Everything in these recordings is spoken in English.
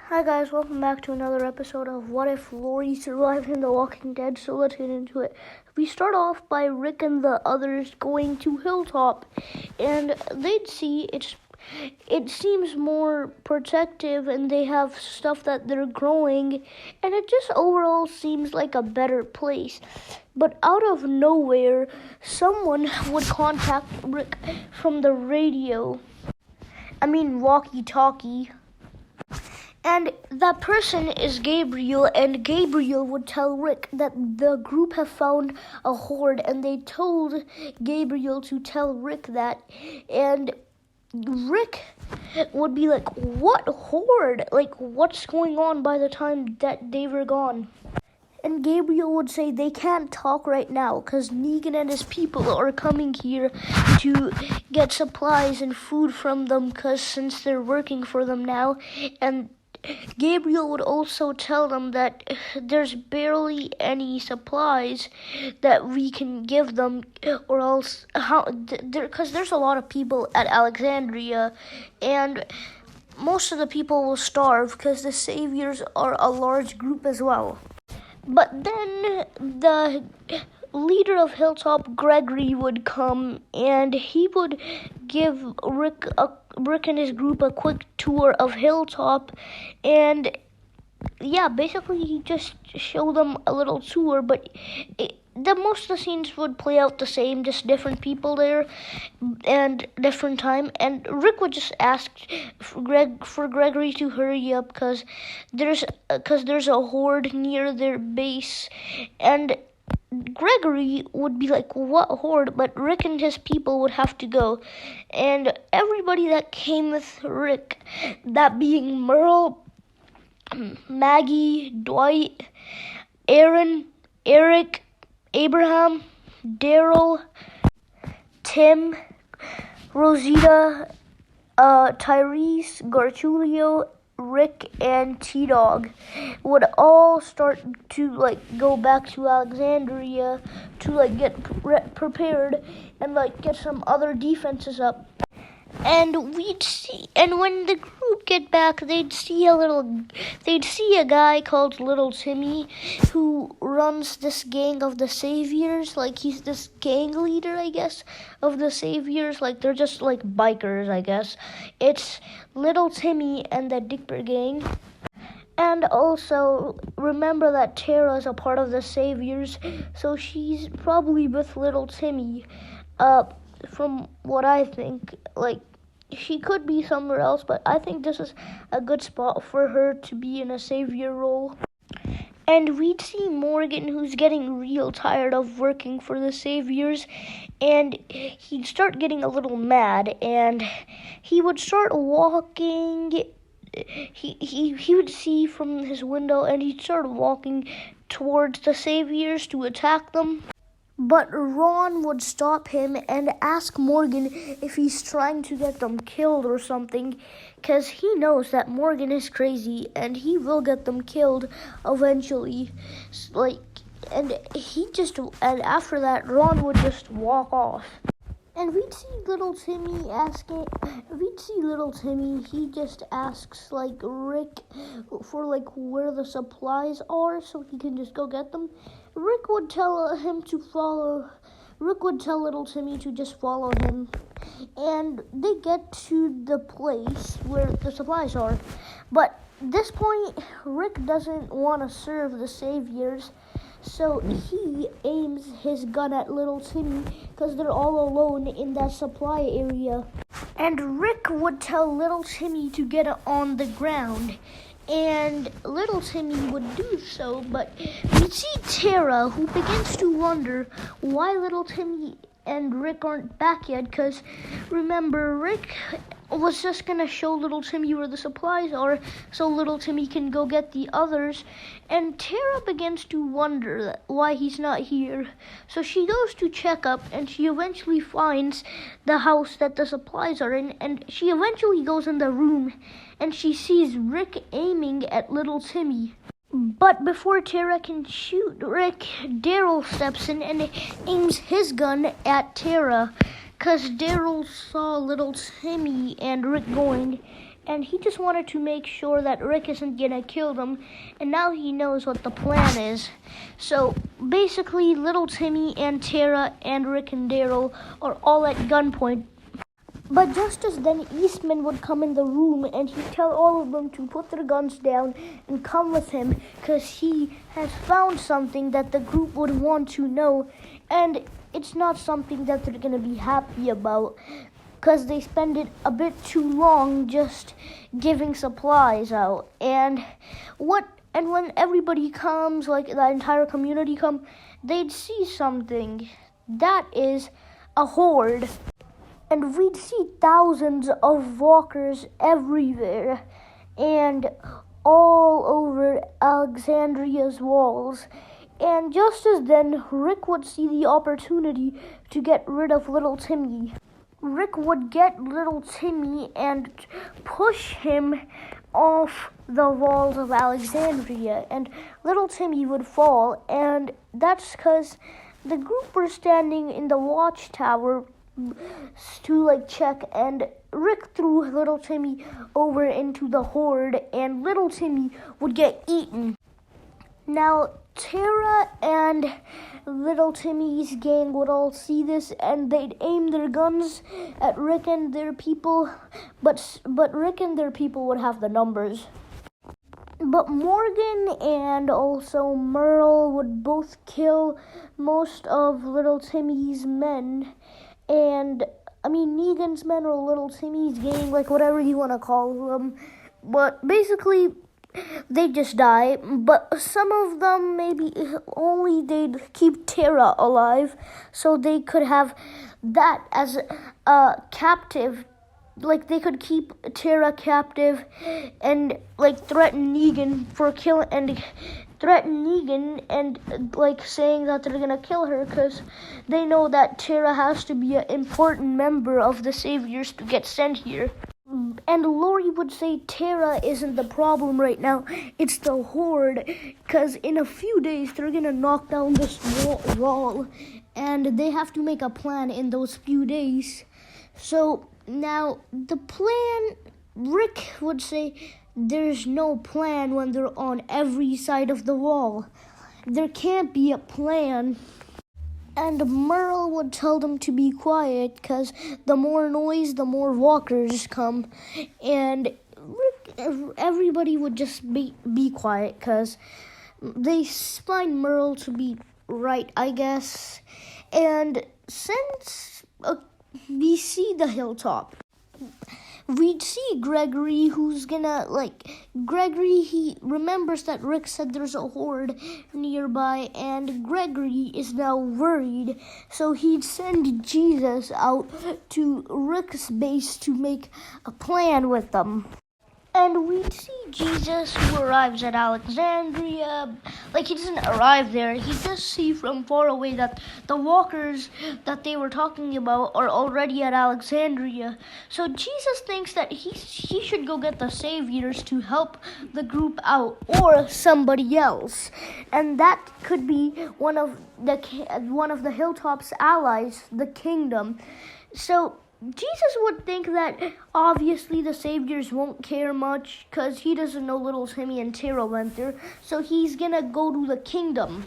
Hi guys, welcome back to another episode of What If Lori Survived in The Walking Dead. So let's get into it. We start off by Rick and the others going to Hilltop, and it seems more protective, and they have stuff that they're growing, and it just overall seems like a better place. But out of nowhere, someone would contact Rick from the radio. Walkie-talkie. And that person is Gabriel, and Gabriel would tell Rick that the group have found a horde, and they told Gabriel to tell Rick that, and Rick would be like, what horde? Like, what's going on by the time that they were gone? And Gabriel would say they can't talk right now because Negan and his people are coming here to get supplies and food from them since they're working for them now. And Gabriel would also tell them that there's barely any supplies that we can give them, or else because there's a lot of people at Alexandria, and most of the people will starve because the Saviors are a large group as well. But then the leader of Hilltop, Gregory, would come, and he would give Rick and his group a quick tour of Hilltop, and basically he just showed them a little tour, but most of the scenes would play out the same, just different people there and different time. And Rick would just ask for Gregory to hurry up because there's a horde near their base, and Gregory would be like, what horde? But Rick and his people would have to go. And everybody that came with Rick, that being Merle, Maggie, Dwight, Aaron, Eric, Abraham, Daryl, Tim, Rosita, Tyrese, Gartulio, Rick, and T-Dog would all start to go back to Alexandria to get prepared and get some other defenses up. And when the group get back, they'd see a guy called Little Timmy who runs this gang of the Saviors. He's this gang leader, I guess, of the Saviors. They're just bikers, I guess. It's Little Timmy and the Dickper gang. And also, remember that Tara is a part of the Saviors, so she's probably with Little Timmy. From what I think, she could be somewhere else, but I think this is a good spot for her to be in a savior role. And we'd see Morgan, who's getting real tired of working for the Saviors, and he'd start getting a little mad, and he would start walking. He would see from his window, and he'd start walking towards the Saviors to attack them. But Ron would stop him and ask Morgan if he's trying to get them killed or something, because he knows that Morgan is crazy and he will get them killed eventually. And after that, Ron would just walk off. And we'd see Little Timmy, he just asks Rick for where the supplies are so he can just go get them. Rick would tell Little Timmy to just follow him. And they get to the place where the supplies are. But at this point, Rick doesn't want to serve the Saviors, so he aims his gun at Little Timmy because they're all alone in that supply area. And Rick would tell Little Timmy to get on the ground. And Little Timmy would do so, but we see Tara, who begins to wonder why Little Timmy and Rick aren't back yet, because remember, Rick was just going to show Little Timmy where the supplies are so Little Timmy can go get the others, and Tara begins to wonder why he's not here. So she goes to check up, and she eventually finds the house that the supplies are in, and she eventually goes in the room, and she sees Rick aiming at Little Timmy. But before Tara can shoot Rick, Daryl steps in and aims his gun at Tara, because Daryl saw Little Timmy and Rick going, and he just wanted to make sure that Rick isn't gonna kill them, and now he knows what the plan is. So basically, little Timmy and Tara and Rick and Daryl are all at gunpoint. But just as then, Eastman would come in the room and he'd tell all of them to put their guns down and come with him, because he has found something that the group would want to know, and it's not something that they're gonna be happy about, because they spend it a bit too long just giving supplies out. And when everybody comes, like the entire community come, they'd see something. That is a horde. And we'd see thousands of walkers everywhere and all over Alexandria's walls. And just as then, Rick would see the opportunity to get rid of little Timmy. Rick would get little Timmy and push him off the walls of Alexandria, and little Timmy would fall, and that's because the group were standing in the watchtower to check, and Rick threw little Timmy over into the horde, and little Timmy would get eaten. Now, Tara and little Timmy's gang would all see this, and they'd aim their guns at Rick and their people, but Rick and their people would have the numbers. But Morgan and also Merle would both kill most of little Timmy's men, and Negan's men or little Timmy's gang, whatever you want to call them. But basically, they just die. But some of them, maybe only they'd keep Tara alive, so they could have that as a captive. They could keep Tara captive and threaten Negan and saying that they're gonna kill her, because they know that Tara has to be an important member of the Saviors to get sent here. And Lori would say Tara isn't the problem right now, it's the horde, because in a few days they're gonna knock down this wall, and they have to make a plan in those few days. So now the plan, Rick would say there's no plan when they're on every side of the wall. There can't be a plan. And Merle would tell them to be quiet, because the more noise, the more walkers come. And everybody would just be quiet, because they find Merle to be right, I guess. And since we see the hilltop, we'd see Gregory, who's gonna, Gregory, he remembers that Rick said there's a horde nearby, and Gregory is now worried, so he'd send Jesus out to Rick's base to make a plan with them. And we'd see Jesus, who arrives at Alexandria. He doesn't arrive there. He does see from far away that the walkers that they were talking about are already at Alexandria. So Jesus thinks that he should go get the Saviors to help the group out, or somebody else. And that could be one of the Hilltop's allies, the Kingdom. So Jesus would think that obviously the Saviors won't care much, because he doesn't know little Timmy and Tara went there, so he's gonna go to the Kingdom.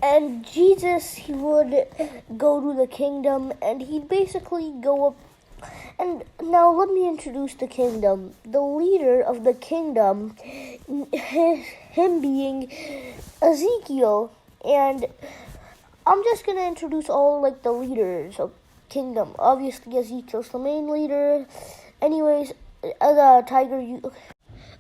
And Jesus, he would go to the Kingdom, and he'd basically go up. And now let me introduce the Kingdom. The leader of the Kingdom, him being Ezekiel, and I'm just gonna introduce all the leaders of Kingdom. Obviously, Ezekiel's the main leader. Anyways,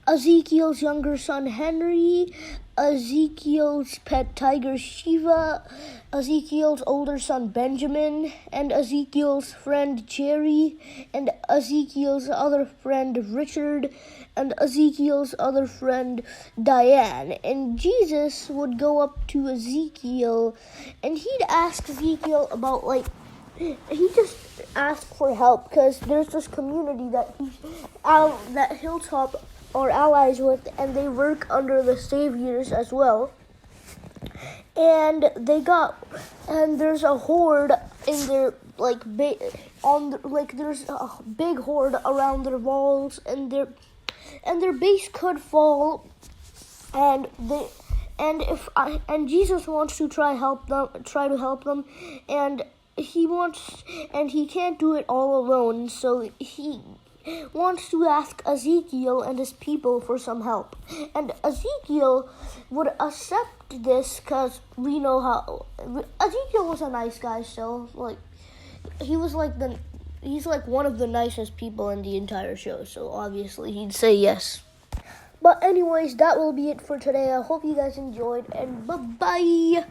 Ezekiel's younger son Henry, Ezekiel's pet tiger Shiva, Ezekiel's older son Benjamin, and Ezekiel's friend Jerry, and Ezekiel's other friend Richard, and Ezekiel's other friend Diane. And Jesus would go up to Ezekiel, and he'd ask Ezekiel about he just asked for help, because there's this community that Hilltop are allies with, and they work under the Saviors as well. And there's a horde in their like there's a big horde around their walls, and their base could fall, and Jesus wants to try to help them, and he can't do it all alone, so he wants to ask Ezekiel and his people for some help. And Ezekiel would accept this because we know how Ezekiel was a nice guy still. He's like one of the nicest people in the entire show, so obviously he'd say yes. But anyways, that will be it for today. I hope you guys enjoyed, and bye-bye!